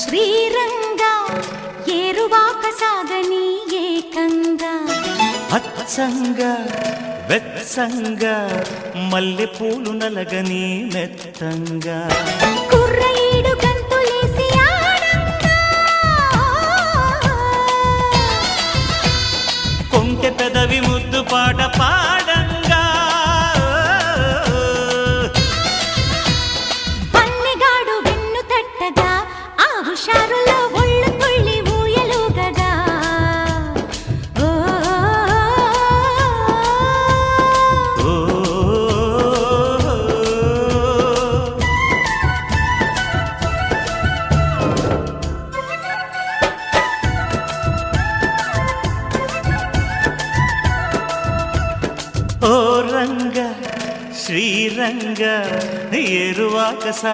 శ్రీరంగా ఏరువాక సాగని ఏకంగా అచ్చంగా వెచ్చంగా మల్లె పూలు నలగని మెత్తంగా కుర్రఈడు గంతులేసి ఆడంగా కొంటె పెదవి ముద్దు పాట పాడంగా పల్లెగాడు వెన్ను తట్టగా ఆ హుషారులో ఒళ్ళు తుళ్ళి ఊయలుగగా ఓ ఓ ఓ రంగ శ్రీరంగ ఏరువాక